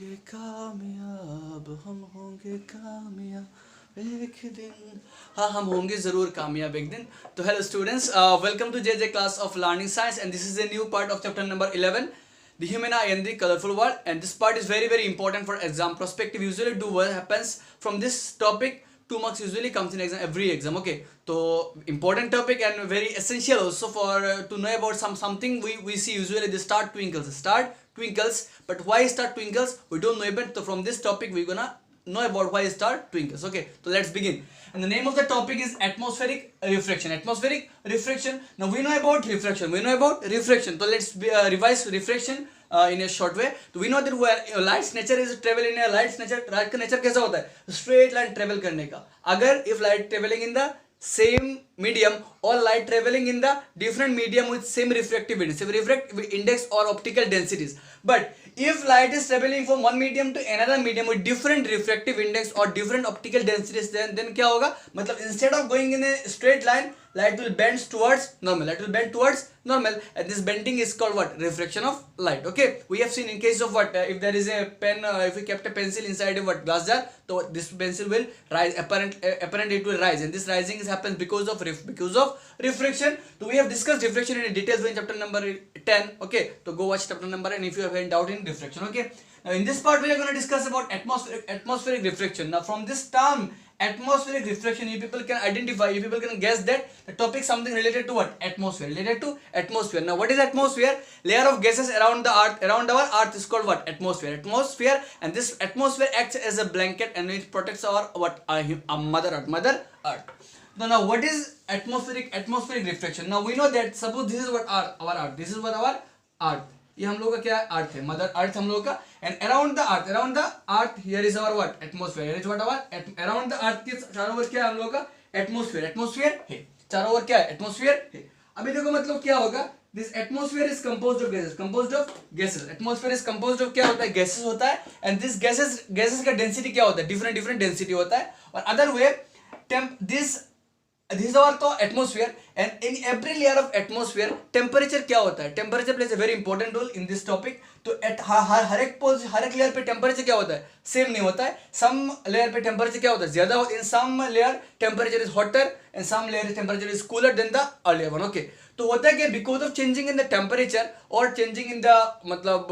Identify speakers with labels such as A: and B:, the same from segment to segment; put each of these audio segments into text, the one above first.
A: होंगे कामयाब, हम होंगे कामयाब एक दिन। हाँ, हम होंगे ज़रूर कामयाब एक दिन। तो hello students, welcome to J class of learning science, and this is a new part of chapter number 11, the human eye and the colorful world. And this part is very important for exam perspective. Usually do what happens from this topic, 2 marks usually comes in exam, every exam. Okay, so important topic and very essential also for to know about something. We see usually the star twinkles, but why star twinkles we don't know even. So from this topic we're gonna know about why star twinkles. Okay, so let's begin. And the name of the topic is atmospheric refraction. Now we know about refraction, so let's revise refraction in a short way. So we know that where light's nature is travel in a light's nature. Light का nature कैसा होता है? Straight line travel करने का. अगर if light traveling in the same medium or light traveling in the different medium with same refractive index or optical densities, but if light is traveling from one medium to another medium with different refractive index or different optical densities, then क्या होगा? मतलब instead of going in a straight line, light will bend towards normal, and this bending is called what? Refraction of light. Okay, we have seen in case of what, if there is a pen, if we kept a pencil inside a what, glass jar, so this pencil will rise, apparently it will rise, and this rising is happens because of refraction. So we have discussed refraction in details in chapter number 10. Okay, so go watch chapter number 10 if you have any doubt in refraction. Okay, now in this part we are going to discuss about atmospheric refraction. Now from this term atmospheric refraction, you people can identify, you people can guess that the topic something related to what? Atmosphere. Now what is atmosphere? Layer of gases around our earth is called what? Atmosphere. And this atmosphere acts as a blanket and it protects our what? Our mother earth. Now what is atmospheric refraction? Now we know that suppose this is what our earth, this is what our earth, ये हम लोग का क्या अर्थ है, mother earth हम लोग का. And around the earth here is our what? Atmosphere. Here is what our around the earth के चारों ओर क्या है हम लोग का? एटमॉस्फेयर है. चारों ओर क्या है? एटमॉस्फेयर है. अभी देखो मतलब क्या होगा? This atmosphere is composed of gases. Atmosphere is composed of क्या होता है? गैसेस होता है. एंड दिस गैसेस का डेंसिटी क्या होता है? डिफरेंट डेंसिटी होता है. और other way this is our तो atmosphere, and in every layer of atmosphere temperature क्या होता है? Temperature plays a very important role in this topic. तो हर एक लेयर पे टेम्परेचर क्या होता है? सेम नहीं होता है. सम लेयर पे टेम्परेचर क्या होता है? ज्यादा होता है. In some layer temperature is hotter and some layer temperature is cooler than the earlier one. Okay, तो होता है कि because of changing in the temperature और चेंजिंग इन द मतलब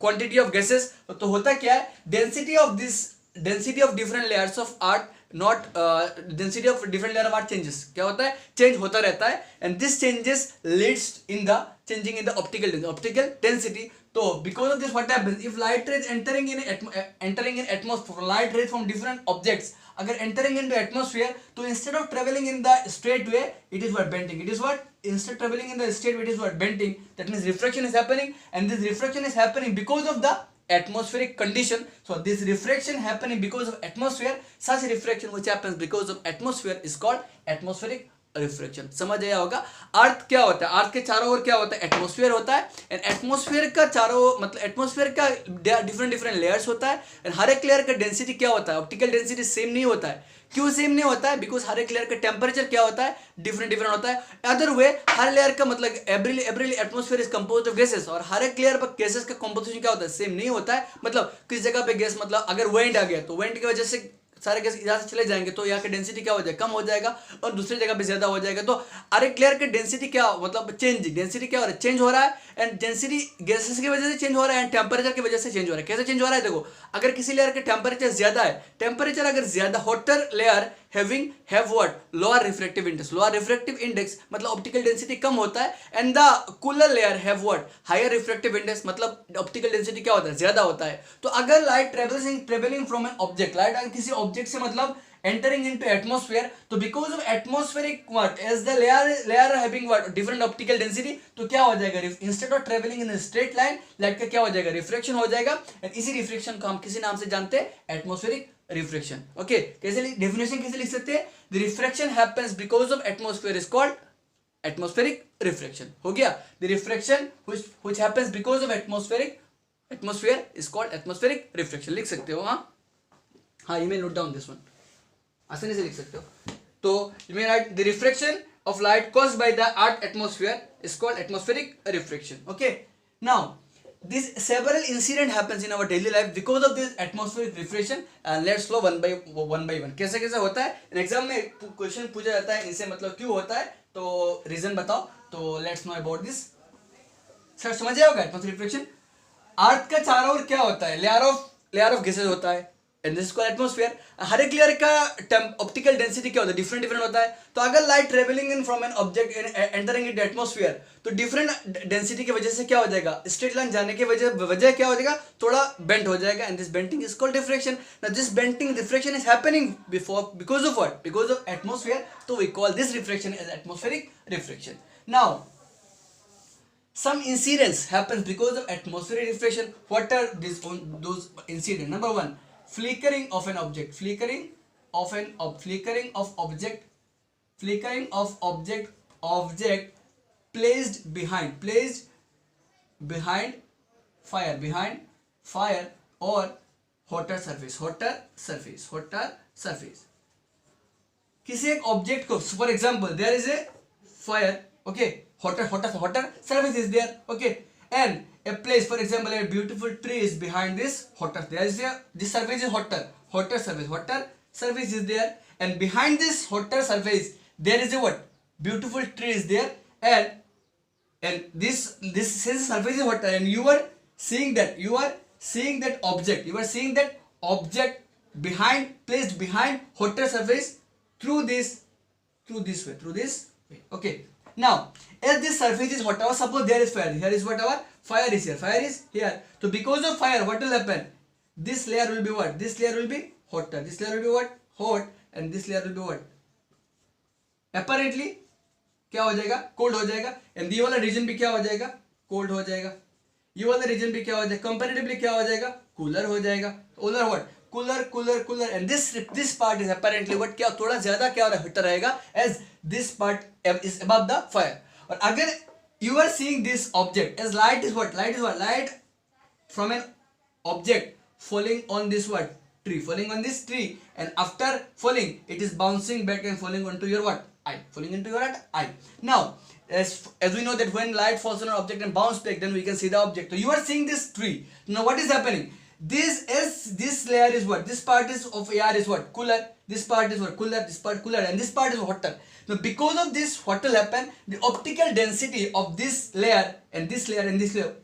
A: क्वांटिटी ऑफ गैसेस, तो होता क्या है? Density of different layers of earth, not density of different layer of earth changes. क्या होता है? चेंज होता रहता है. And this changes leads in the changing in the optical density. तो because of this what happens? If light rays entering in atmosphere, light rays from different objects अगर entering into atmosphere, तो instead of travelling in the straight way it is what? Bending. It is what? Instead traveling in the straight way it is what? Bending. That means refraction is happening, and this refraction is happening because of the atmospheric condition. So this refraction happening because of atmosphere, such refraction which happens because of atmosphere is called atmospheric refraction. समझ आया होगा? अर्थ क्या होता है? अर्थ के चारों ओर क्या होता है? एटमॉस्फेयर होता है. एंड एटमॉस्फेयर का चारों मतलब एटमॉस्फेयर का डिफरेंट लेयर्स होता है. एंड हर एक लेयर का डेंसिटी क्या होता है? ऑप्टिकल डेंसिटी सेम नहीं होता है. क्यों सेम नहीं होता है? बिकॉज हर एक लेयर का टेम्परेचर क्या होता है? डिफरेंट होता है. अदर वे हर लेयर का मतलब every atmosphere is composed of gases, और हर एक लेयर पर गैसेस का कंपोजिशन क्या होता है? सेम नहीं होता है. मतलब किस जगह पे गैस, मतलब अगर विंड आ गया तो विंड की वजह से सारे गैस यहाँ से चले जाएंगे, तो यहाँ का डेंसिटी क्या हो जाएगा? कम हो जाएगा, और दूसरी जगह पे ज्यादा हो जाएगा. तो हर एक लेयर का डेंसिटी क्या मतलब डेंसिटी क्या हो रहा है? चेंज हो रहा है. एंड डेंसिटी गैसेस की वजह से चेंज हो रहा है एंड टेम्परेचर की वजह से चेंज हो रहा है. कैसे चेंज हो रहा है? देखो, अगर किसी लेयर का टेम्परेचर ज्यादा है, टेम्परेचर अगर ज्यादा, hotter layer have what? Lower refractive index मतलब ऑप्टिकल डेंसिटी कम होता है. And the cooler layer have what? Higher refractive index मतलब ऑप्टिकल डेंसिटी क्या होता है? ज्यादा होता है. तो अगर light travelling from an object, light अगर किसी ऑब्जेक्ट से मतलब entering into atmosphere, तो because of atmospheric what, as the layer having what, different optical density, तो क्या हो जाएगा? instead of traveling in a straight line, light का क्या हो जाएगा? रिफ्रैक्शन हो जाएगा. एंड इसी रिफ्रैक्शन को हम किसी नाम से जानते हैं? Atmospheric refraction. ओके, कैसे डेफिनेशन कैसे लिख सकते हैं? The refraction happens because of atmosphere is called atmospheric refraction. हो गया? The refraction which happens because of atmosphere is called atmospheric refraction. लिख सकते हो. हाँ, you may note down this one, आसानी से लिख सकते हो. तो you may right the refraction of light caused by the earth atmosphere is called atmospheric refraction. Okay, now This several incident happens in our daily life because of this atmospheric reflection, and let's flow one by one. कैसे कैसे होता है exam में question पूछा जाता है इनसे मतलब क्यों होता है, तो रीजन बताओ, तो let's know about this. Sir समझ आएगा एटमॉस्फेरिक रिफ्लेक्शन। अर्थ का चारों ओर क्या होता है, लेयर ऑफ गैसेज होता है, and this is called atmosphere. हर एक लेयर का ऑप्टिकल डेंसिटी क्या होता है, डिफरेंट होता है। तो अगर light travelling in from an object entering in atmosphere, तो डिफरेंट डेंसिटी की वजह से क्या हो जाएगा, स्ट्रेट लाइन जाने की वजह क्या हो जाएगा, थोड़ा बेंट हो जाएगा, and this bending is called diffraction. Now this bending reflection is happening because of what, because of atmosphere, तो we call this reflection as atmospheric reflection. Now some incidents happens because of atmospheric reflection. What are those incidents? Number one, flickering of an object, flickering of object placed behind fire or hotter surface. किसी एक object को, for example there is a fire, okay, hotter surface is there, okay, and a place, for example, a beautiful tree is behind this hotter, this surface is hotter surface is there, and behind this hotter surface there is a what, beautiful tree is there, and this surface is hotter, and you are seeing that object placed behind hotter surface through this way, okay. Now as this surface is hotter, suppose there is fire, here is what, our fire is here, so because of fire what will happen, this layer will be what, this layer will be hotter, this layer will be what, hot, and this layer will be what, apparently क्या हो जाएगा, cold हो जाएगा, and ये वाला reason भी क्या हो जाएगा, कोल्ड हो जाएगा, ये वाला रीजन भी क्या हो जाएगा, कंपैरेटिवली क्या हो जाएगा, कूलर हो जाएगा, cooler what, cooler, and this part is apparently what, क्या थोड़ा ज्यादा क्या होता रहेगा, as this part is above the fire. और अगर you are seeing this object as light is what, light from an object falling on this what, falling on this tree, and after falling it is bouncing back and falling onto your what, eye, now as we know that when light falls on an object and bounce back, then we can see the object. So you are seeing this tree, now what is happening, this layer is what, this part is of air is what, cooler, this part is what, cooler, this part cooler, and this part is hotter. Now because of this, what will happen, the optical density of this layer and this layer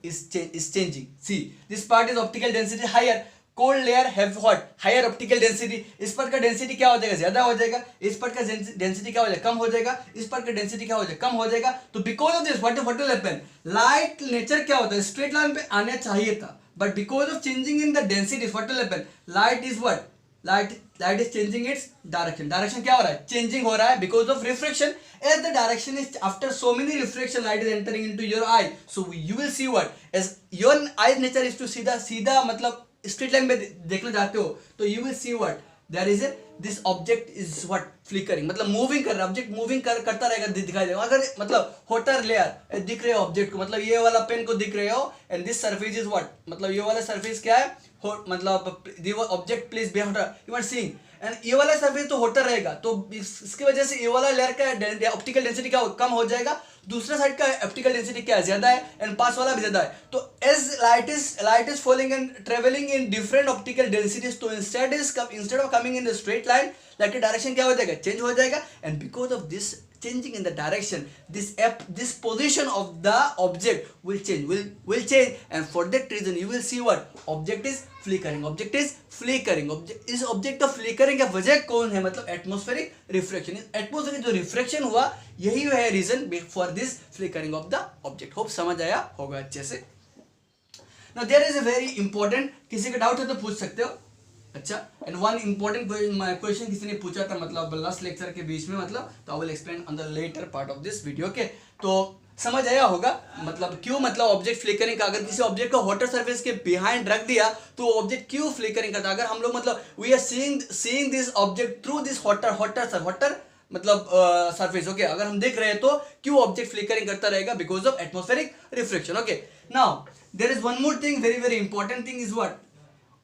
A: is changing. See, this part is optical density higher, cold layer have what, higher optical density, इस part का density क्या हो जाएगा, ज्यादा हो जाएगा, इस part का density क्या हो जाएगा, कम हो जाएगा, इस part का density क्या हो जाएगा, कम हो जाएगा। तो because of this what will happen, light nature क्या होता है, straight line पे आना चाहिए था, but because of changing in the densities, what will happen, light is what, light is changing its direction क्या हो रहा है, changing हो रहा है because of refraction, as the direction is after so many refraction, light is entering into your eye, so you will see what, as your eye nature is to सीधा मतलब straight line में देखना चाहते हो, तो you will see what, there is a this object is what, flickering, मतलब moving कर रहा है, ऑब्जेक्ट मूविंग करता रहेगा, दिखाई देगा। अगर मतलब होटर लेयर दिख रहे हो ऑब्जेक्ट को, मतलब ये वाला पेन को दिख रहे हो, and this surface is what, मतलब ये वाला सरफेस क्या है, मतलब object place behind you are seeing, and ये वाला सरफेस तो होटर रहेगा, तो इसकी वजह से ये वाला लेयर का ऑप्टिकल डेंसिटी क्या कम हो जाएगा, दूसरा साइड का ऑप्टिकल डेंसिटी क्या है, ज्यादा है, एंड पास वाला भी ज्यादा है। तो as light is falling and traveling in different optical densities, तो instead of coming in the straight line, light का डायरेक्शन क्या हो जाएगा, चेंज हो जाएगा, and because of this changing in the direction, this position of the object will change, and for that reason you will see what, object is flickering, इस object of flickering का वजह कौन है, मतलब atmospheric refraction, एटमॉस्फेरिक जो reflection हुआ यही है reason for this flickering of the object. Hope समझ आया होगा अच्छे से। Now there is a very important, किसी का डाउट है तो पूछ सकते हो। अच्छा, एंड वन इंपॉर्टेंट क्वेश्चन किसी ने पूछा था, मतलब लास्ट लेक्चर के बीच में, मतलब तो I will explain on the later part of this video, okay. तो समझ आया होगा मतलब क्यों, मतलब ऑब्जेक्ट फ्लिकरिंग का, अगर किसी ऑब्जेक्ट को हॉटर सरफेस के बिहाइंड रख दिया तो ऑब्जेक्ट क्यों फ्लिकरिंग करता है। अगर हम लोग मतलब we are seeing this object through this hotter मतलब सरफेस, ओके, अगर हम देख रहे हैं तो क्यों ऑब्जेक्ट फ्लिकरिंग करता रहेगा, because of atmospheric reflection, okay. Now there is one more thing, very important thing is what,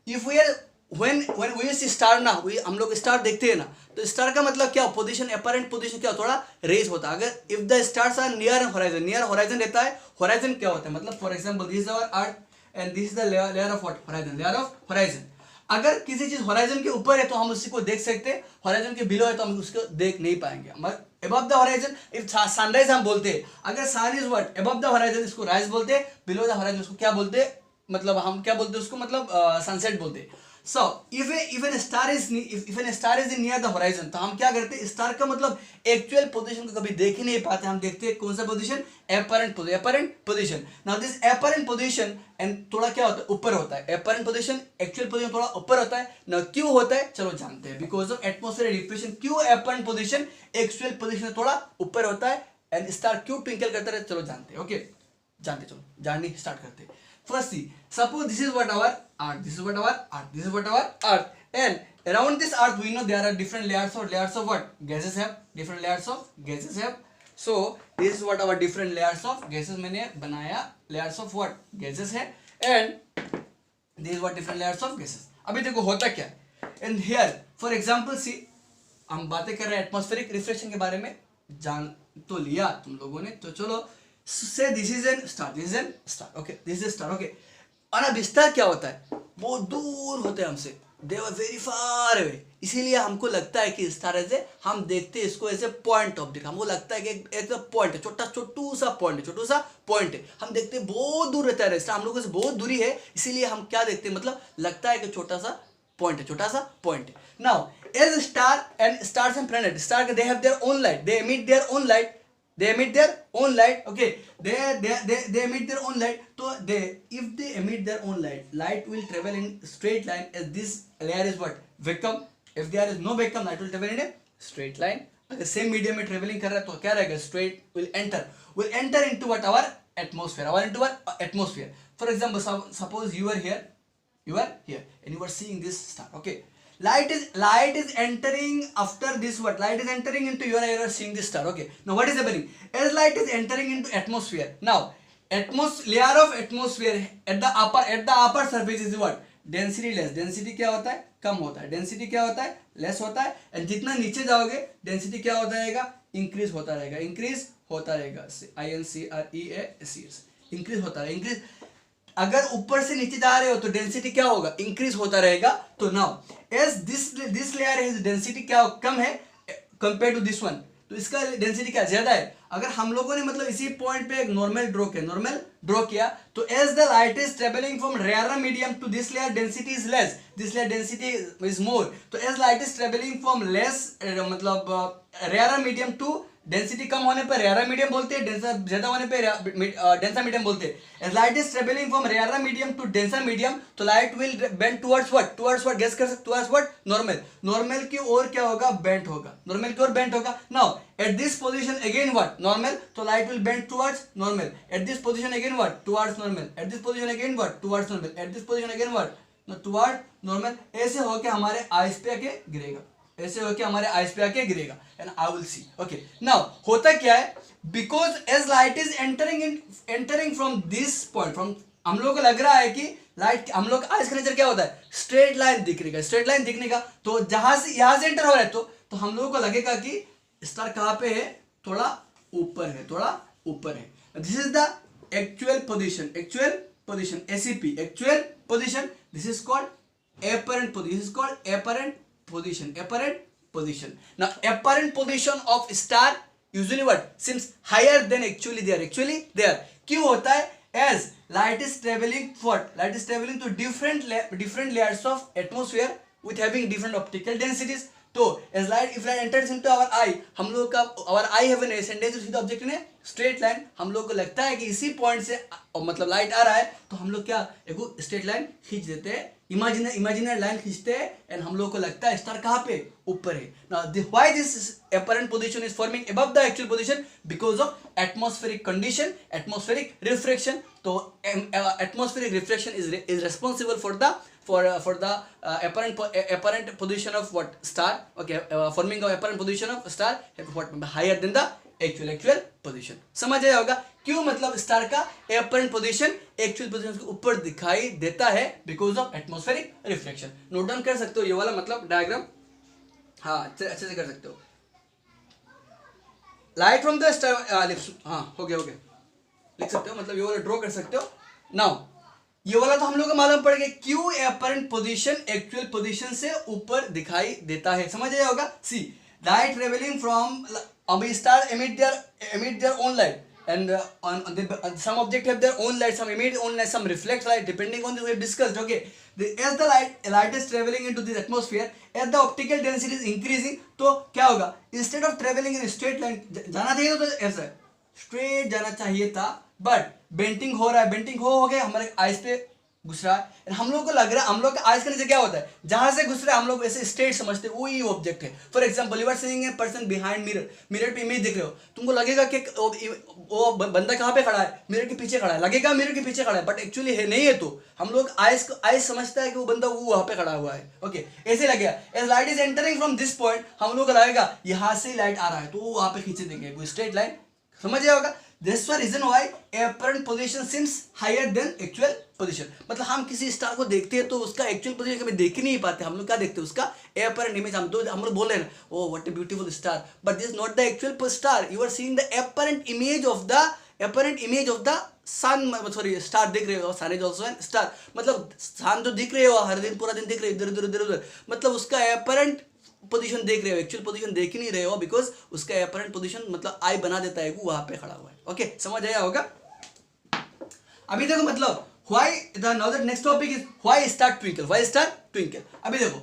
A: if we are when we see star ना, हम लोग स्टार देखते हैं ना, तो स्टार का मतलब क्या, पोजीशन, अपरेंट पोजीशन क्या, थोड़ा रेज होता है। अगर if the stars are near horizon रहता है, होराइजन क्या होता है, मतलब for example this is our earth and this is the layer of what, horizon, layer of horizon. अगर किसी चीज होराइजन के ऊपर है तो हम उसी को देख सकते हैं, होराइजन के बिलो है तो हम उसको देख नहीं पाएंगे। Above the horizon, if sunrise हम बोलते हैं, अगर sun is what above the horizon, इसको राइज बोलते हैं, बिलो द होराइजन उसको क्या बोलते हैं, मतलब हम क्या बोलते हैं उसको, मतलब सनसेट बोलते हैं। So if an star is in near the horizon, तो हम क्या करते हैं, स्टार का मतलब एक्चुअल पोजीशन को कभी देख ही नहीं पाते, हम देखते हैं कौन सा position, apparent position. Now this apparent position and थोड़ा क्या होता है, ऊपर होता है, एपरेंट पोजीशन एक्चुअल पोजीशन थोड़ा ऊपर होता है ना। क्यों होता है चलो जानते हैं, बिकॉज ऑफ एटमॉस्फेरिक डिफ्रेक्शन। क्यों एपरेंट पोजीशन एक्चुअल पोजीशन थोड़ा ऊपर होता है, एंड स्टार क्यों ट्विंकल करता है चलो जानते हैं। ओके जानते, चलो जाननी स्टार्ट करते हैं। First see, suppose this is what our earth, this is what our earth, this is what our earth, and around this earth we know there are different layers of what, gases have, different layers of gases have. So this is what our different layers of gases मैंने बनाया, layers of what, gases है, and this is what different layers of gases। अभी देखो होता क्या है, and here for example see, हम बातें कर रहे हैं एटमॉस्फेरिक रिफ्लेक्शन के बारे में, जान तो लिया तुम लोगों ने, तो चलो से this is an star, this is an star, okay this is star, okay. और अब स्टार क्या होता है, बहुत दूर होते हैं हमसे, they are very far away, इसीलिए हमको लगता है कि स्टार ऐसे, हम देखते हैं इसको ऐसे पॉइंट ऑफ देखा, हमको लगता है कि एक पॉइंट है, छोटू सा पॉइंट है, हम देखते हैं बहुत दूर रहता है स्टार, हम लोगों से बहुत दूरी है, इसीलिए हम क्या देखते हैं, मतलब लगता है कि छोटा सा पॉइंट है। Now as star and stars and planet, star they have their own light, they emit their own light, okay, they emit their own light, so if they emit their own light will travel in straight line, as this layer is what, vacuum, if there is no vacuum, light will travel in a straight line। अगर same medium में travelling कर रहा है तो क्या रहेगा, straight, will enter into what, our atmosphere, for example suppose you are here and you are seeing this star, okay, light is entering after this, what, light is entering into you are seeing this star, okay। Now what is happening, as light is entering into atmosphere, now layer of atmosphere at the upper surface is what, density less, density क्या होता है, कम होता है, density क्या होता है, less होता है, and जितना नीचे जाओगे density क्या होता रहेगा, increase होता रहेगा, increase increase होता रहेगा, increase। अगर ऊपर से नीचे जा रहे हो तो डेंसिटी क्या होगा, इंक्रीज होता रहेगा। तो नाउ एज दिस लेयर है, डेंसिटी क्या कम है कंपेयर टू दिस वन, तो इसका डेंसिटी क्या ज्यादा है। अगर हम लोगों ने मतलब इसी पॉइंट पे एक नॉर्मल ड्रॉ किया तो as the light is traveling from rare medium to this layer, density is less, this layer density is more, तो as light is traveling from less मतलब रेयर मीडियम टू, डेंसिटी कम होने पर rare medium बोलते हैं, denser ज्यादा होने पर डेंसर मीडियम बोलते हैं। Light is traveling from rare medium to denser medium, तो light will bend towards what, guess कर सकते, टुवर्ड्स व्हाट, नॉर्मल की ओर क्या होगा, बेंट होगा। Now at this position again what, normal, तो light will bend towards normal, at this position again what, towards normal, at this position again what, towards normal, at this position again what, toward normal. ऐसे होके हमारे eyes पे आके गिरेगा, and I will see, okay. Now होता क्या है, because as light is entering from this point, from, हम लोग को लग रहा है कि लाइट, हम लोग आइस का नेचर क्या होता है, स्ट्रेट लाइन दिखने का, तो जहां से यहां से एंटर हो रहा है तो हम लोगों को लगेगा कि स्टार कहां पे है, थोड़ा ऊपर है। This is the actual position, ACP, actual position, this is called apparent position, now apparent position of star usually what, seems higher than actually there, क्यों होता है, as light is traveling to different layers of atmosphere with having different optical densities, तो as light, if light enters into our eye, हम लोग का our eye have an ascending to the object in a straight line, हम लोग को लगता है कि इसी पॉइंट से मतलब लाइट आ रहा है, तो हम लोग क्या एक स्ट्रेट लाइन खींच देते हैं, इमेजिनरी लाइन खींचते हैं, एंड हम लोग को लगता है स्टार कहाँ पे, ऊपर है। Now why this apparent position is forming above the actual position, because of atmospheric condition, atmospheric refraction, तो atmospheric refraction is responsible for the apparent position of what, star, okay, forming of apparent position of star what, higher than the actual position. समझ आया होगा क्यों, मतलब star का apparent position actual position के ऊपर दिखाई देता है, because of atmospheric reflection. Note down कर सकते हो ये वाला मतलब डायग्राम, हाँ अच्छे से कर सकते हो। लाइट फ्रॉम द स्टार, हाँ हो गया लिख सकते हो, मतलब ये वाला ड्रॉ कर सकते हो। नाउ ये वाला तो हम लोग को मालूम पड़ गया, Q apparent position actual position से ऊपर दिखाई देता है, समझ आया होगा। सी लाइट ट्रेवलिंग फ्रॉम, अभी star emit their own light and on the, some object have their own light, some emit own light, some reflect light depending on the we have discussed, okay। As the light is traveling into this atmosphere, as the optical density is increasing, तो क्या होगा, instead of traveling in a straight line, जाना चाहिए तो ऐसा straight जाना चाहिए था, बट बेंटिंग हो रहा है, बेंटिंग हो गया, हमारे आइस पे घुस रहा है, हम लोग को लग रहा है, हम लोग का आइस के नीचे क्या होता है, जहां से घुस रहा है हम लोग ऐसे स्ट्रेट समझते हैं वही ऑब्जेक्ट है। For example you are seeing a person behind mirror, mirror पे इमेज देख रहे हो, तुमको लगेगा कि वो बंदा कहाँ पे खड़ा है, मिरर के पीछे खड़ा है, लगेगा मिरर के पीछे खड़ा है, बट एक्चुअली है नहीं है, तो हम लोग आइस समझता है कि वो बंदा वो वहां पे खड़ा हुआ है, ओके ऐसे लगेगा। As light is entering from this point, हम लोग को लगेगा यहाँ से लाइट आ रहा है, तो वो वहां पे खींचे देंगे वो स्ट्रेट लाइन, समझ आया होगा। This was reason why apparent position seems higher than actual position। मतलब हम किसी स्टार को देखते हैं तो उसका एक्चुअल पोजीशन कभी देख ही नहीं पाते, हम लोग क्या देखते हैं, उसका apparent image। हम लोग बोल रहे हैं oh what a beautiful star, but this is not the actual star, you are seeing the apparent image of the sun, sorry star दिख रहे हो, sun is also an star, मतलब sun जो दिख रहे हो हर दिन पूरा दिन दिख रहे हो इधर उधर, मतलब उसका apparent पोजीशन देख रहे हो, एक्चुअल पोजीशन देख ही नहीं रहे हो, बिकॉज उसका एपरेंट पोजीशन मतलब आई बना देता है वो वहां पे खड़ा हुआ है, ओके समझ आया होगा। अभी देखो मतलब why the now the next topic is why star twinkle. अभी देखो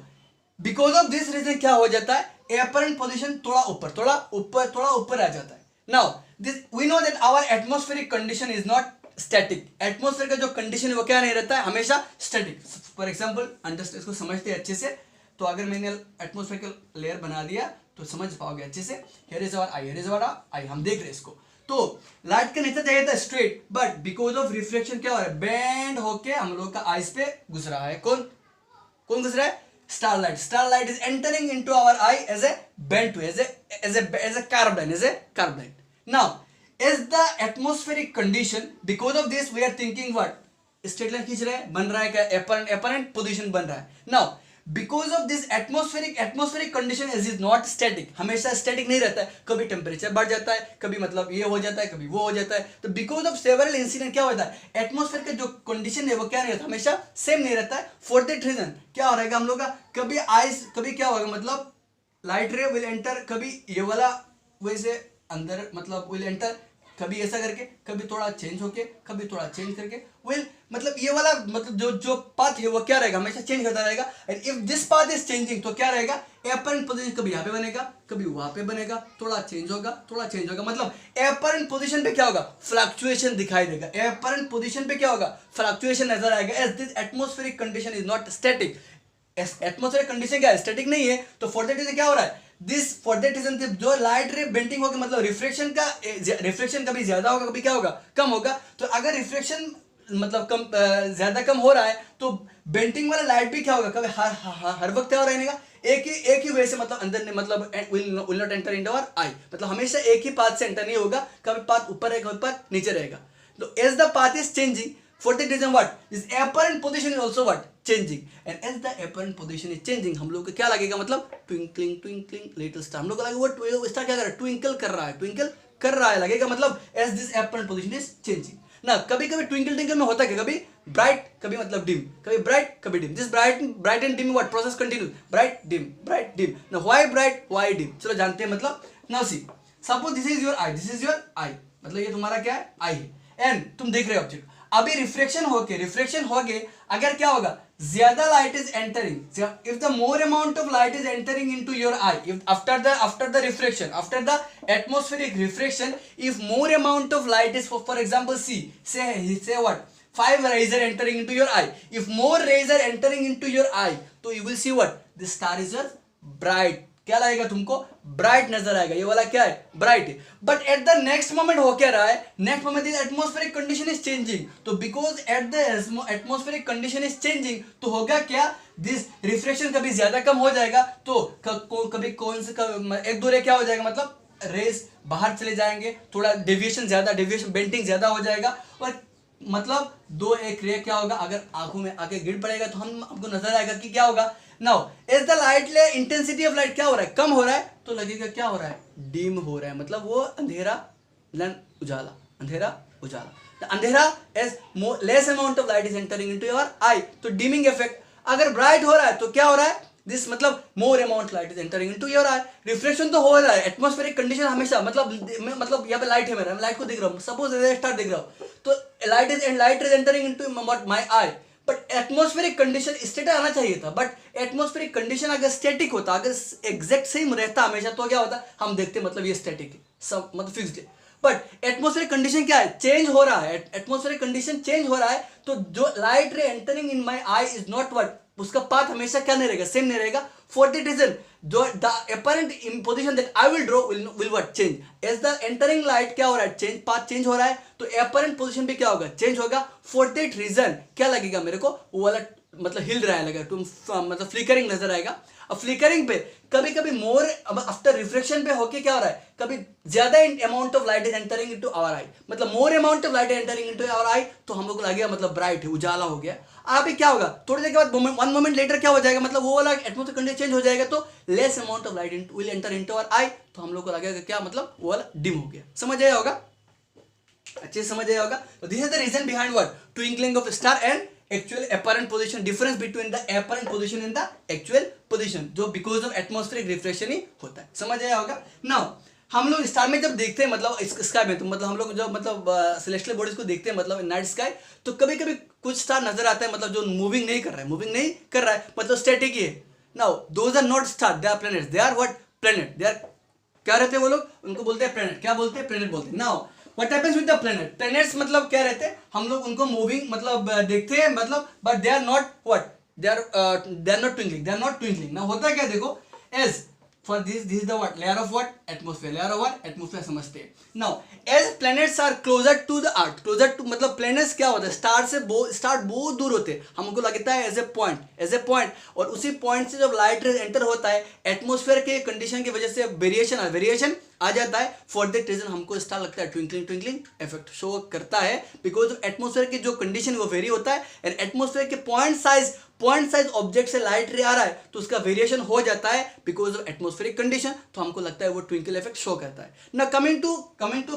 A: बिकॉज ऑफ दिस रीजन क्या हो जाता है, एपरेंट पोजीशन थोड़ा ऊपर आ जाता है। Now this we know that our atmospheric condition is not static, atmosphere का जो कंडीशन है वो क्या नहीं रहता है, हमेशा स्टैटिक। फॉर एग्जांपल अंडरस्टैंड, इसको समझते हैं अच्छे से, तो अगर मैंने एटमॉस्फेरिकल लेयर बना दिया तो समझ पाओगे अच्छे से। हियर इज आवर आई, हम देख रहे हैं इसको, तो लाइट का नेचर चाहिए था straight, but because of reflection क्या हो रहा है, बेंड होके हम लोग का आइस पे घुस रहा है। कौन घुस रहा है, starlight is entering into our eye as a bent as a curve line. Now as the atmospheric condition, because of this we are thinking what, straight line खींच रहे हैं, बन रहा है क्या, एपरेंट पोजीशन बन रहा है। Now because of this atmospheric condition is not static, हमेशा स्टैटिक नहीं रहता है, कभी टेम्परेचर बढ़ जाता है, कभी मतलब ये हो जाता है, कभी वो हो जाता है। तो बिकॉज ऑफ सेवरल इंसिडेंट क्या होता है, एटमॉस्फेयर का जो कंडीशन है वो क्या नहीं रहता, हमेशा सेम नहीं रहता है। फॉर दैट रीजन क्या हो रहेगा हम लोग का, कभी आइस, कभी क्या होगा मतलब लाइट रे विल एंटर, कभी ये वाला वैसे अंदर मतलब विल एंटर, कभी ऐसा करके, कभी थोड़ा चेंज होके, कभी थोड़ा चेंज करके, विल मतलब ये वाला मतलब जो पाथ है वो क्या रहेगा, हमेशा चेंज होता रहेगा। And if this path is changing तो क्या रहेगा, एपरेंट पोजीशन कभी यहाँ पे बनेगा, कभी वहां पे बनेगा, थोड़ा चेंज होगा, मतलब एपरेंट पोजीशन पे क्या होगा, फ्लक्चुएशन दिखाई देगा, एपरेंट पोजीशन पे क्या होगा, फ्लक्चुएशन नजर आएगा। As this atmospheric condition is not static, atmospheric condition क्या है, स्टैटिक नहीं है, तो फॉर दैट रीजन क्या हो रहा है, फॉर दैट रीजन जो लाइट रे बेंटिंग होगी, मतलब रिफ्लेक्शन कभी ज्यादा होगा, कभी क्या होगा, कम होगा। तो अगर रिफ्लेक्शन मतलब ज्यादा कम हो रहा है तो बेंटिंग वाला लाइट भी क्या होगा, कभी हर वक्त क्या हो रहेगा, एक ही वे से मतलब अंदर मतलब will not enter into our eye, मतलब हमेशा एक ही पाथ से एंटर नहीं होगा, कभी पाथ ऊपर रहेगा, कभी पाथ नीचे रहेगा। तो as the path is changing, for that reason what this apparent position is also what changing, and as the apparent position is changing हम लोग को क्या लगेगा, मतलब twinkling little star, हम लोग को लगेगा वो स्टार क्या कर रहा है, ट्विंकल कर रहा है लगेगा, मतलब as this apparent position is changing ना। कभी ट्विंकल में होता है, कभी ब्राइट, कभी मतलब डिम, कभी ब्राइट, कभी dim. This bright and dim what process continue, bright dim. ना व्हाई ब्राइट व्हाई डिम, चलो जानते हैं। मतलब now see suppose this is your eye, मतलब ये तुम्हारा क्या है, आई है, एंड तुम देख रहे हो ऑब्जेक्ट। अभी रिफ्लेक्शन होके अगर क्या होगा, ज्यादा light is entering, if the more amount of light is entering into your I, if after the reflection, after the atmospheric reflection, if more amount of light is for example say what 5 rays are entering into your eye, if more rays are entering into your eye, तो you will see what this star is your bright, क्या लगेगा तुमको, bright नजर आएगा, ये वाला क्या है, ब्राइट है। But at the next moment हो क्या रहा है, next moment this atmospheric condition is changing, तो because at the atmospheric condition is changing, तो होगा क्या, दिस रिफ्लेक्शन कभी ज्यादा कम हो जाएगा, तो कभी कौन से एक दो रे क्या हो जाएगा, मतलब रेस बाहर चले जाएंगे, थोड़ा डेविएशन बेंटिंग ज्यादा हो जाएगा, और मतलब दो एक रे क्या होगा, अगर आंखों में आके गिर पड़ेगा तो हमको नजर आएगा कि क्या होगा। नाउ इज द लाइट ले इंटेंसिटी ऑफ लाइट क्या हो रहा है, कम हो रहा है, तो लगेगा क्या हो रहा है, डिम हो रहा है, मतलब वो अंधेरा उजाला। अंधेरा as less amount of light is entering into your eye, तो डिमिंग इफेक्ट. अगर ब्राइट हो रहा है तो क्या हो रहा है, दिस मतलब more amount light is entering into your I. Reflection तो हो रहा है, एटमॉस्फेरिक कंडीशन हमेशा मतलब यहाँ पे लाइट है, मेरा लाइट को दिख रहा हूँ, सपोज स्टार दिख रहा हूँ, तो light is entering into my I. But atmospheric condition static आना चाहिए था, बट एटमॉस्फेरिक कंडीशन अगर स्टैटिक होता, अगर एग्जैक्ट सेम रहता हमेशा, तो क्या होता, हम देखते मतलब ये स्टैटिक है, सब मतलब फिक्स्ड है. बट एटमॉस्फेरिक कंडीशन क्या है, चेंज हो रहा है, एटमॉस्फेरिक कंडीशन चेंज हो रहा है, तो जो light ray entering in my eye is not what, उसका पाथ हमेशा क्या नहीं रहेगा, सेम नहीं रहेगा. फॉर दैट रीजन जो the apparent position that I will draw will what change as the entering light. क्या हो रहा है, चेंज, पाथ चेंज हो रहा है, तो अपरेंट पोजिशन भी क्या होगा, चेंज होगा. फॉर दैट रीजन क्या लगेगा मेरे को, वो वाला मतलब हिल रहा है, लगेगा तुम मतलब फ्लिकरिंग नजर आएगा. अब फ्लिकरिंग पे कभी कभी मोर आफ्टर रिफ्लेक्शन पे होके क्या हो रहा है, कभी ज्यादा amount of light is entering into our eye, मतलब more amount of light is entering into our eye, तो हम लोग को लगेगा मतलब ब्राइट है, उजाला हो गया. अभी क्या होगा, थोड़ी देर के बाद वन मोमेंट लेटर क्या हो जाएगा, मतलब वो वाला एटमॉस्फेरिक कंडीशन चेंज हो जाएगा, तो less amount of light will enter into our eye, तो हम लोग को लगेगा क्या, मतलब वो वाला डिम हो गया. समझ आया होगा, अच्छे से समझ आया होगा. तो this is the reason behind what twinkling of star and actual apparent position, difference between the apparent position and the actual position, जो बिकॉज ऑफ एटमॉस्फेरिक रिफ्लेक्शन ही होता है. समझ आया होगा. नाउ हम लोग स्टार में जब देखते हैं, मतलब स्काई में, तो मतलब हम लोग जब मतलब सेलेस्टियल बॉडीज को देखते हैं, मतलब नाइट स्काई, तो कभी कभी कुछ स्टार नजर आता है, मतलब जो मूविंग नहीं कर रहा है, मतलब स्टैटिक ही है. Now those are not star, they are planets, they are what planet, they are क्या रहते हैं वो लोग, उनको बोलते हैं प्लैनेट. क्या बोलते हैं, प्लैनेट बोलते हैं. Now what happens with the planet, planets मतलब क्या रहते हैं, हम लोग उनको मूविंग मतलब देखते हैं, मतलब but they are not what, they are not twinkling. ना होता क्या, देखो, as for this is the what, layer of what, layer of what, atmosphere समझते हैं. now as planets are closer to the earth, closer to मतलब planets क्या होता है, स्टार बहुत दूर होते हैं, हमको लगता है एज ए पॉइंट, और उसी पॉइंट से जब लाइट रेज एंटर होता है, एटमॉस्फेयर के कंडीशन की वजह से वेरिएशन आ जाता है. फॉर दैट रीजन हमको स्टार लगता है, ट्विंकलिंग इफेक्ट शो करता है, बिकॉज ऑफ एटमॉस्फेयर की जो कंडीशन वो वेरी होता है, एंड एटमॉस्फेयर के पॉइंट साइज ऑब्जेक्ट से लाइट रे आ रहा है, तो उसका वेरिएशन हो जाता है बिकॉज ऑफ एटमॉस्फेरिक कंडीशन, तो हमको लगता है वो ट्विंकल इफेक्ट शो करता है. ना coming to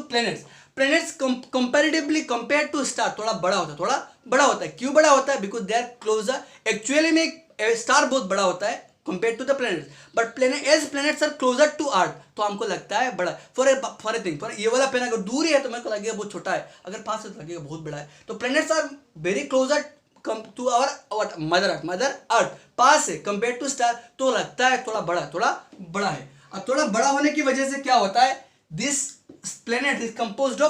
A: planets comparatively compare to star थोड़ा बड़ा होता है. क्यों बड़ा होता है, because they are closer. Actually में स्टार बहुत बड़ा होता है compare to the planets, but planets are closer to earth, तो हमको लगता है बड़ा. फॉर ए थिंग, ये वाला प्लैनेट अगर दूर है तो मेरे को लगेगा बहुत छोटा है, अगर पास है तो लगेगा बहुत बड़ा है. तो planets are very closer to our mother earth, पास है कंपेयर टू स्टार, तो लगता है थोड़ा बड़ा है. और थोड़ा बड़ा होने की वजह से क्या होता है, this planet is composed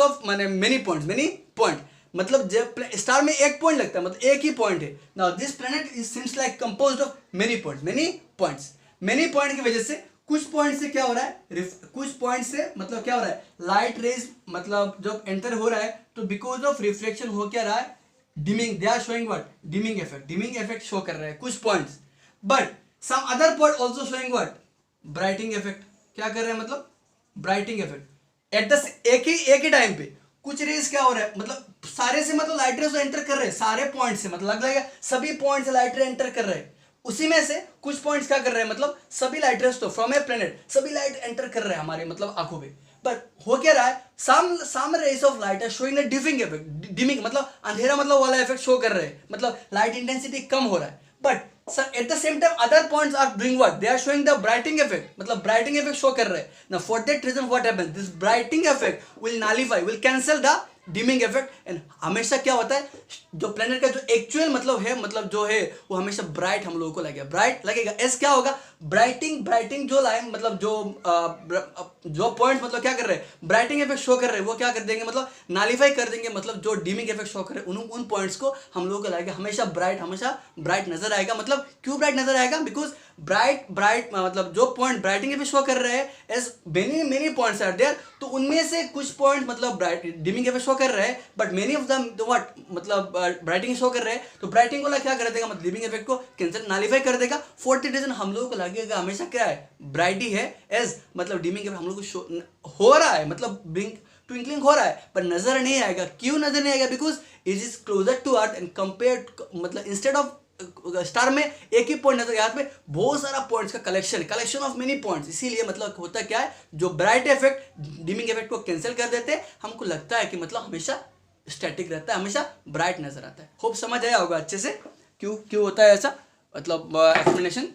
A: of माने मेनी पॉइंट, मतलब जब स्टार में एक पॉइंट लगता है, मतलब एक ही पॉइंट है. Now this planet is seems like composed of many point की वजह से कुछ पॉइंट से क्या हो रहा है, कुछ पॉइंट से मतलब क्या हो रहा है, लाइट रेज मतलब जब एंटर हो रहा है, तो बिकॉज ऑफ रिफ्लेक्शन हो क्या रहा है, dimming, they are showing what, dimming effect show कर रहा है कुछ points. But some other point also showing what, brightening effect. क्या कर रहे हैं, मतलब ब्राइटिंग इफेक्ट एट द एक ही टाइम पे. कुछ रेज क्या हो रहा है, मतलब सारे से मतलब लाइट रेज एंटर कर रहे हैं, सारे पॉइंट से, मतलब लग रहा है सभी पॉइंट से लाइट रे एंटर कर रहे हैं. उसी में से कुछ पॉइंट्स क्या कर रहे हैं, मतलब सभी लाइट रेज तो फ्रॉम ए प्लैनेट सभी लाइट एंटर कर रहे हैं हमारे मतलब आंखों पे. बट हो क्या रहा है, some rays of light are showing a dimming मतलब अंधेरा मतलब वाला इफेक्ट शो कर रहे हैं, मतलब लाइट इंटेंसिटी कम हो रहा है. But at the same time other points are doing what, they are showing the brightening effect, मतलब ब्राइटिंग इफेक्ट शो कर रहे हैं. ना for that reason what happens, this brightening effect will cancel the dimming effect, and हमेशा क्या होता है, जो प्लैनेट का जो एक्चुअल मतलब जो है वो हमेशा ब्राइट हम लोगों को लगेगा. एस क्या होगा, ब्राइटिंग जो लाइन मतलब जो पॉइंट मतलब क्या कर रहे हैं, ब्राइटिंग इफेक्ट शो कर रहे हैं, वो क्या कर देंगे, मतलब नालीफाई कर देंगे, मतलब जो डिमिंग इफेक्ट शो कर रहे हैं उन पॉइंट्स को हम लोगों को लगेगा हमेशा ब्राइट नजर आएगा. मतलब क्यों ब्राइट नजर आएगा, बिकॉज ब्राइट मतलब जो पॉइंट ब्राइटिंग इफेक्ट शो कर रहे हैं, as many points are there, तो उनमें से कुछ पॉइंट मतलब डिमिंग इफेक्ट शो कर रहे हैं, but many of them what मतलब ब्राइटिंग शो कर रहे हैं, तो ब्राइटिंग वाला क्या कर देगा, मतलब डिमिंग इफेक्ट को कैंसिल नालीफाई कर देगा. फॉर दैट रीजन हम लोगों को लगेगा हमेशा क्या है, ब्राइट ही है, एज मतलब डिमिंग इफेक्ट हम लोग को शो हो रहा है, मतलब ट्विंकलिंग हो रहा है, पर नजर नहीं आएगा. क्यों नजर नहीं आएगा, because it is closer to earth and compare, मतलब इंस्टेड ऑफ स्टार में एक ही पॉइंट नजर, यहाँ पे बहुत सारा पॉइंट्स का कलेक्शन ऑफ मेनी पॉइंट्स, इसीलिए मतलब होता क्या है, जो ब्राइट इफेक्ट डिमिंग इफेक्ट को कैंसिल कर देते हैं, हमको लगता है कि मतलब हमेशा स्टैटिक रहता है, हमेशा ब्राइट नजर आता है। होप समझ आया होगा अच्छे से क्यों होता है ऐसा, मतलब एक्सप्लेनेशन।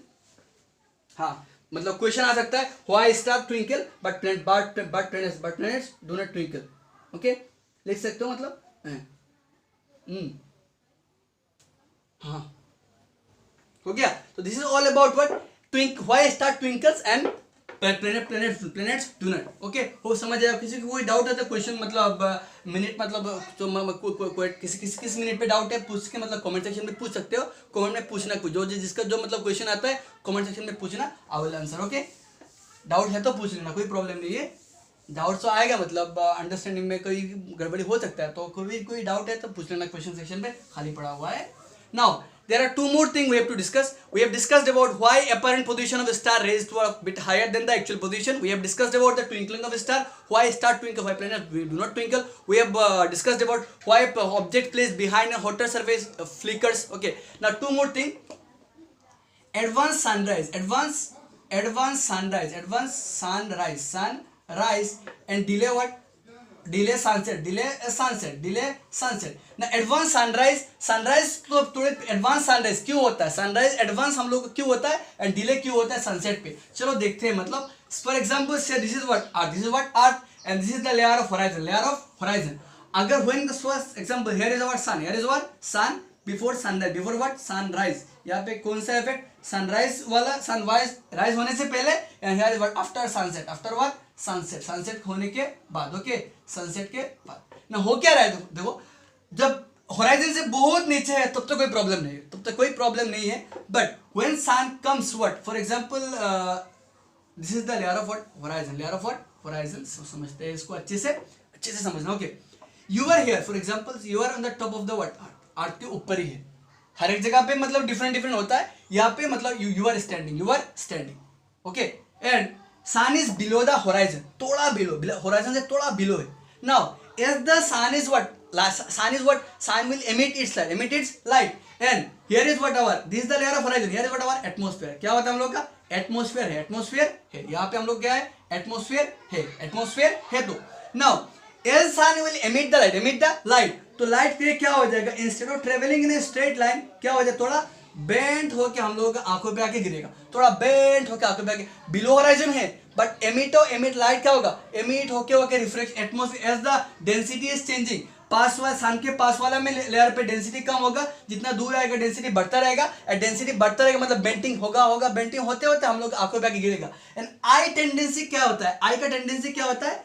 A: हाँ, मतलब क्वेश्चन आ सकता है, why star twinkle but planets do not twinkle. Okay, लिख सकते हो मतलब। हाँ, हो गया। तो this is all about what why star twinkles and planets do not. Okay, वो समझ आया। किसी को कोई डाउट है तो क्वेश्चन मतलब मिनट मतलब तो किस मिनट पे डाउट है पूछ के मतलब कमेंट सेक्शन में पूछ सकते हो। कमेंट में पूछना कुछ जो जिसका जो मतलब क्वेश्चन आता है कमेंट सेक्शन में पूछना, I will answer. Okay, doubt है तो पूछ लेना, कोई प्रॉब्लम नहीं है। डाउट तो आएगा, मतलब अंडरस्टैंडिंग में कोई गड़बड़ी हो सकता है, तो कोई डाउट है तो पूछ लेना क्वेश्चन सेक्शन पे, खाली पड़ा हुआ है। Now there are two more things we have to discuss. We have discussed about why apparent position of the star raised to a bit higher than the actual position. We have discussed about the twinkling of a star, why star twinkle, why planets do not twinkle. We have discussed about why object placed behind a hotter surface flickers. Okay, now two more things. Advanced sunrise and delay what? Delay sunset ना। Advance sunrise तो थोड़े advance sunrise क्यों होता है, sunrise advance हम लोग क्यों होता है एंड डिले क्यों होता है सनसेट पे, चलो देखते हैं। मतलब फॉर एग्जांपल से this is what earth and this is the layer of horizon. अगर when the first example here is our sun before sunrise, before what sunrise, यहाँ पे कौन सा इफेक्ट, सनराइज वाला, सनराइज होने से पहले, and here is what after sunset, after what sunset होने के बाद। ओके, सनसेट के बाद ना हो क्या रहा है, देखो जब होराइजन से बहुत नीचे है तब तो कोई प्रॉब्लम नहीं है, but when sun comes what, for example this is the layer of what horizon, समझते हैं इसको अच्छे से समझना। Okay, you are here, for example you are on the top of the what, earth के ऊपर ही है। हर एक जगह पे मतलब डिफरेंट होता है, यहाँ पे मतलब you are standing. Okay, and sun is below the horizon, थोड़ा बिलो, होराइजन से थोड़ा बिलो है। Now as the sun is what, sun will emit its light and here is what our, this is the layer of horizon, here is what our atmosphere, क्या होता है हम लोग का एटमोस्फेयर है, यहाँ पे हम लोग क्या है एटमोस्फेयर है। तो now as sun will emit the light, तो लाइट फिर क्या हो जाएगा, instead of travelling in a straight line क्या हो जाएगा, थोड़ा बेंट होके हम लोग आंखों पे आके गिरेगा, थोड़ा बेंट होके आंखों पे आके, बिलो होराइजन है बट एमिट लाइट क्या होगा, एमिट होके reflect atmosphere as the density is changing, पास वाला सन के पास वाला में लेयर पे डेंसिटी कम होगा, जितना दूर आएगा डेंसिटी बढ़ता रहेगा, एंड डेंसिटी बढ़ता रहेगा मतलब बेंटिंग होगा, बेंटिंग होते होते हम लोग आंखों पे आके गिरेगा। एंड आई टेंडेंसी क्या होता है, आई का टेंडेंसी क्या होता है,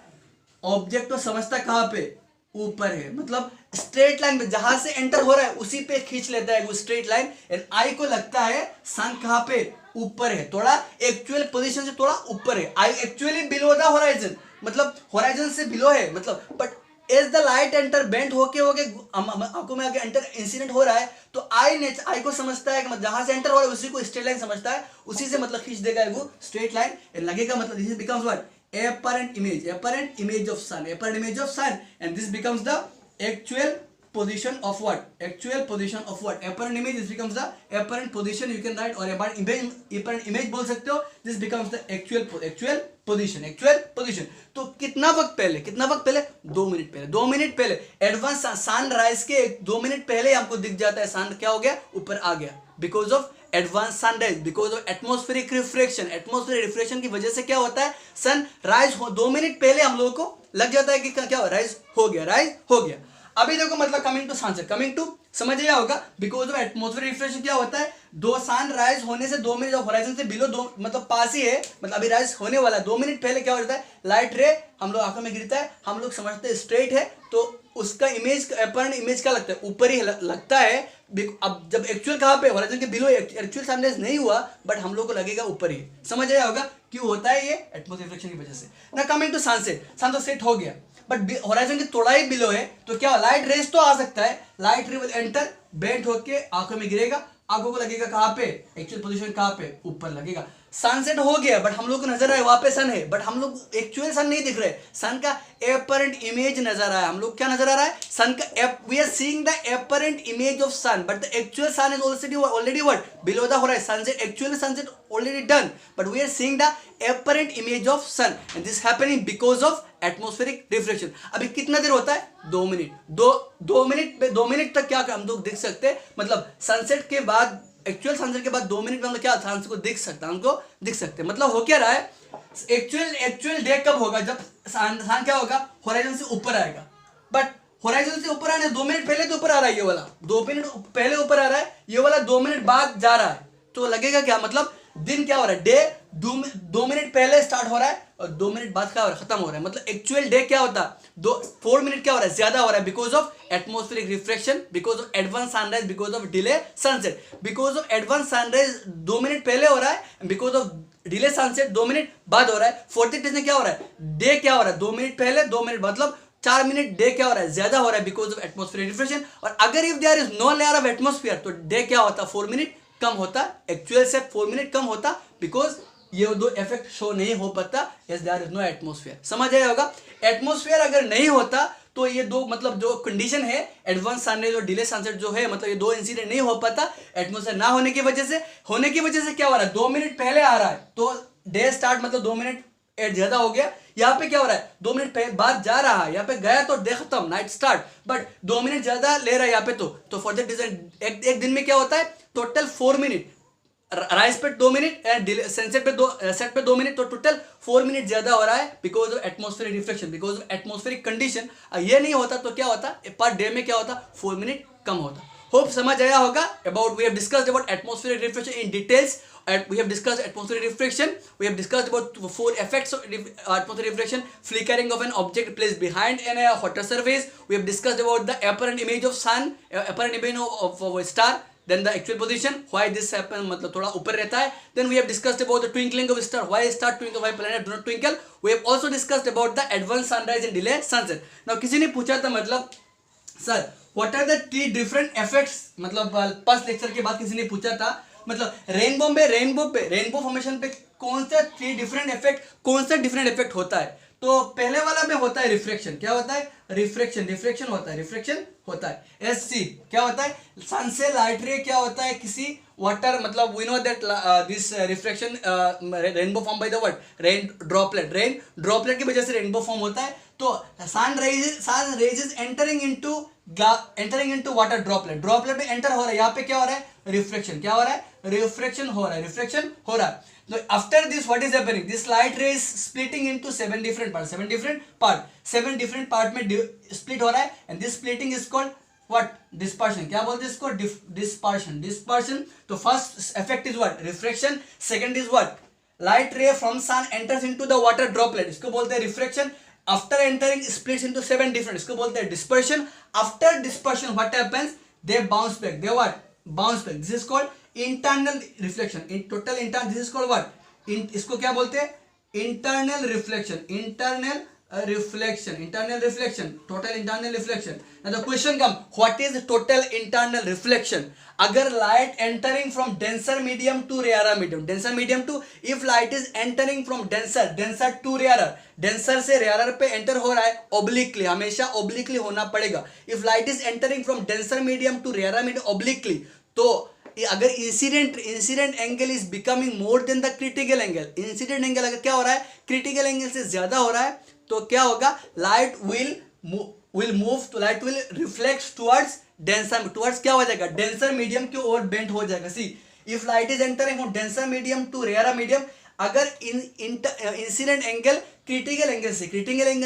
A: ऑब्जेक्ट तो समझता कहाँ पे, ऊपर है, मतलब स्ट्रेट लाइन पे जहां से एंटर हो रहा है उसी पे खींच लेता है वो स्ट्रेट लाइन। एंड आई को लगता है सन कहां पे, ऊपर है, थोड़ा एक्चुअल पोजीशन से थोड़ा ऊपर है, I actually below the horizon, मतलब होराइजन से बिलो है, मतलब but as the light enter bent होके आंखों में आके एंटर इंसिडेंट हो रहा है, तो आई को समझता है कि जहां से एंटर हो रहा है उसी को स्ट्रेट लाइन समझता है, उसी से मतलब खींच देगा वो स्ट्रेट लाइन, लगेगा मतलब this becomes what apparent image of sun, and this becomes the actual position of what, apparent image, this becomes the apparent position, you can write, or apparent image बोल सकते हो, this becomes the actual position। तो कितना वक्त पहले 2 minute पहले advance sunrise के 2 minute पहले हमको दिख जाता है सन क्या हो गया, ऊपर आ गया, because of advance sunrise, because of atmospheric reflection की वजह से क्या होता है, सन राइज 2 मिनट पहले हम लोगों को लग जाता है कि क्या राइज हो गया। अभी देखो मतलब कमिंग टू समझ आया होगा, बिकॉज ऑफ एटमॉस्फेरिक रिफ्लेक्शन क्या होता है, दो सन राइज होने से 2 मिनट होराइजन से बिलो 2 मतलब पास ही है, मतलब अभी राइज होने वाला है, 2 मिनट पहले क्या होता है, लाइट रे हम लोग आंखों में गिरता है, हम लोग समझते हैं स्ट्रेट है, तो उसका इमेज अपॉइंट इमेज क्या लगता है, ऊपर ही लगता है। अब जब एक्चुअल कहाँ पे, होराइजन के बिलो एक्चुअल सनराइज नहीं हुआ, बट हम लोग को लगेगा ऊपर ही, समझ आया होगा क्यों होता है ये, एटमॉस्फेरिक रिफ्लेक्शन की वजह से। ना कमिंग टू सनसेट, सन तो सेट हो गया, बट होराइजन की थोड़ा ही बिलो है, तो क्या लाइट रेज तो आ सकता है, लाइट रे विल एंटर, बेंट होके आंखों में गिरेगा, आंखों को लगेगा कहाँ पे, एक्चुअल पोजीशन कहाँ पे, ऊपर लगेगा। सनसेट हो गया बट हम लोग को नजर आए वहां पे सन है, बट हम लोग एक्चुअल सन नहीं दिख रहे, सन का एपरेंट इमेज नजर आया। हम लोग क्या नजर आ रहा है, सन का, we are seeing the apparent image of sun but the actual sun is already what, below the horizon. Sunset, actual sunset already done but we are seeing the apparent image of sun and this happening because of atmospheric reflection. अभी कितना देर होता है, 2 minute, 2 minute तक क्या हम लोग देख सकते हैं, मतलब सनसेट के बाद, एक्चुअल सनसेट के बाद 2 मिनट में हम लोग क्या सनसेट को देख सकते हैं, हमको दिख सकते हैं। मतलब हो क्या रहा है, एक्चुअल डे कब होगा, जब सन क्या होगा, होराइजन से ऊपर आएगा। बट होराइजन से ऊपर आने 2 मिनट पहले तो ऊपर आ रहा है, ये वाला 2 मिनट पहले ऊपर आ रहा है, ये वाला 2 मिनट बाद जा रहा है, तो लगेगा क्या, मतलब दिन क्या हो रहा है, डे 2 मिनट पहले स्टार्ट हो रहा है और 2 मिनट बाद क्या हो रहा है, खत्म हो रहा है। मतलब एक्चुअल डे क्या होता है, 4 मिनट क्या हो रहा है, ज्यादा हो रहा है, because of atmospheric reflection, because of advance sunrise, because of delay sunset. Because of advance sunrise 2 minute पहले हो रहा है, because of delay sunset 2 minute बाद हो रहा है। 40 डेज में क्या हो रहा है, डे क्या हो रहा है, 2 मिनट पहले 2 मिनट, मतलब 4 मिनट डे क्या हो रहा है, ज्यादा हो रहा है, बिकॉज ऑफ एटमॉस्फेरिक रिफ्लेक्शन। और अगर if there is no layer of atmosphere तो डे क्या होता, 4 मिनट कम होता, एक्चुअल से 4 मिनट कम होता, बिकॉज ये दो इफेक्ट शो नहीं हो पाता, yes there is no atmosphere. समझ आया होगा, एटमॉस्फेयर अगर नहीं होता तो ये दो, मतलब जो कंडीशन है, एडवांस सनराइज और डिले सनसेट जो है, मतलब ये दो इंसिडेंट नहीं हो पाता एटमॉस्फेयर ना होने की वजह से। होने की वजह से क्या हो रहा है, 2 मिनट पहले आ रहा है तो डे स्टार्ट, मतलब 2 मिनट ज्यादा हो गया। यहाँ पे क्या हो रहा है, 2 मिनट बाद जा रहा है, यहाँ पे गया तो डे खत्म, नाइट स्टार्ट, बट 2 मिनट ज्यादा ले रहा है यहाँ पे, तो फॉर दैट रीजन एक दिन में क्या होता है, टोटल 4 मिनट, राइज पे 2 मिनट एंड सनसेट पे सेट पे 2 मिनट, तो टोटल 4 मिनट ज्यादा हो रहा है, because of atmospheric reflection, because of atmospheric condition. ये नहीं होता तो क्या होता, पर डे में क्या होता, 4 मिनट कम होता। होप समझ आया होगा। About we have discussed about atmospheric reflection in details, and we have discussed atmospheric reflection. We have discussed about 4 effects of atmospheric reflection: flickering of an object placed behind in a hotter surface. We have discussed about the apparent image of sun, apparent image of a star, then the actual position, why this happen, मतलब थोड़ा ऊपर रहता है। Then we have discussed about the twinkling of star, why star twinkle, why planet do not twinkle. We have also discussed about the advanced sunrise and delay sunset. Now किसी ने पूछा था, मतलब sir what are the 3 different effects, मतलब first lecture के बाद किसी ने पूछा था, मतलब रेनबो फॉर्मेशन पे कौन सा 3 डिफरेंट इफेक्ट, कौन सा डिफरेंट इफेक्ट होता है। तो पहले वाला में होता है रिफ्लेक्शन, क्या होता है, रिफ्लेक्शन होता है एससी, क्या होता है, सन से लाइट रे क्या होता है, किसी वाटर, मतलब we know that this reflection rainbow form by the what, rain droplet की वजह से रेनबो फॉर्म होता है। तो sun rays entering into water droplet में एंटर हो रहा है, यहाँ पे क्या हो रहा है, रिफ्लेक्शन, क्या हो रहा है, रिफ्लेक्शन हो रहा है। तो after this what is happening, this light ray is splitting into 7 different part में स्प्लिट हो रहा है, and this splitting is called what, dispersion. क्या बोलते हैं इसको, डिस्पर्शन। तो first effect is what, reflection, second is what, light ray from sun enters into the water droplet, इसको बोलते हैं reflection. After entering splits into 7 different, इसको बोलते हैं dispersion. After dispersion what happens, they bounce back, this is called internal reflection. In total internal, this is called what, इसको क्या बोलते हैं, internal reflection, total internal reflection. Now the question comes, what is total internal reflection? अगर light entering from denser medium to rarer medium, if light is entering from denser to rarer, denser से rarer पे enter हो रहा है obliquely, हमेशा obliquely होना पड़ेगा। if light is entering from denser medium to rarer medium obliquely, तो अगर incident angle is becoming more than the critical angle, incident angle अगर क्या हो रहा है, क्रिटिकल एंगल से ज्यादा हो रहा है, तो क्या होगा, लाइट विल रिफ्लेक्ट टुवर्ड्स क्या हो जाएगा, डेंसर मीडियम की ओर बेंट हो जाएगा। See if light is entering from denser medium to rare medium, अगर इंसिडेंट एंगल क्रिटिकल एंगल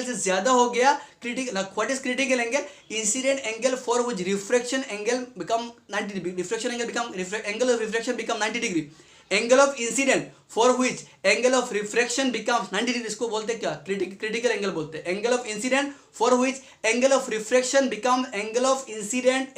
A: से ज्यादा हो गया, what is critical angle, incident angle for which reflection angle become 90 degree, angle of reflection become 90 degree, angle of incident for which angle of reflection becomes 90 degree, इसको बोलते हैं क्या, critical angle बोलते हैं। Angle of incident for which angle of reflection become angle of incident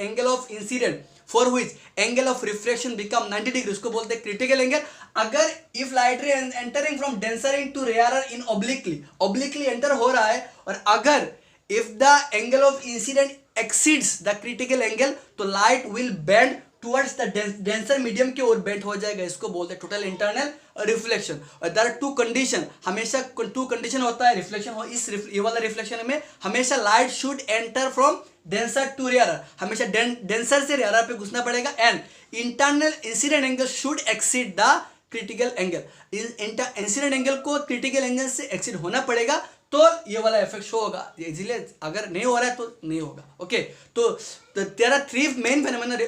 A: for which angle of reflection become 90 degree, उसको बोलते हैं critical angle. अगर if light ray entering from denser into rarer in obliquely enter हो रहा है, और अगर if the angle of incident exceeds the critical angle, तो light will bend towards the denser medium की ओर बेंड हो जाएगा, इसको बोलते हैं टोटल इंटरनल रिफ्लेक्शन। और देयर आर टू कंडीशन, हमेशा टू कंडीशन होता है रिफ्लेक्शन हो, ये वाला रिफ्लेक्शन में हमेशा light should enter from denser to rarer, हमेशा डेंसर से रेयरर पे घुसना पड़ेगा, and internal incident angle should exceed the critical angle, incident angle को क्रिटिकल एंगल से एक्सीड होना पड़ेगा तो ये वाला इफेक्ट शो होगा, इसीलिए अगर नहीं हो रहा है तो नहीं होगा। ओके, तो there are three main phenomena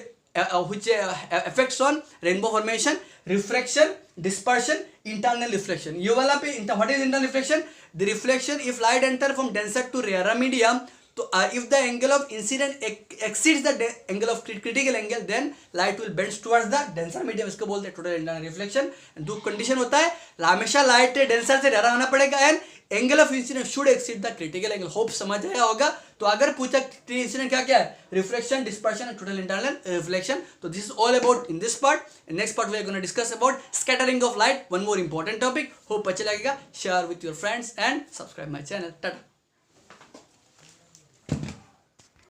A: which affects on rainbow formation: refraction, dispersion, internal reflection। ये वाला पे what is internal reflection? The reflection if light enter from denser to rarer medium, तो if the angle of incident exceeds the angle of critical angle, then light will bend towards the denser medium, इसको बोलते हैं total internal reflection. दो condition होता है, हमेशा light denser से rare आना पड़ेगा, and angle of incident should exceed the critical angle. Hope समझ आया होगा। तो अगर पूछा इंसिडेंट क्या क्या है, reflection, dispersion and total internal reflection. तो this is all about in this part. Next part we are gonna discuss about scattering of light, one more important topic. Hope अच्छा लगेगा। Share with your friends and subscribe my channel. Tata.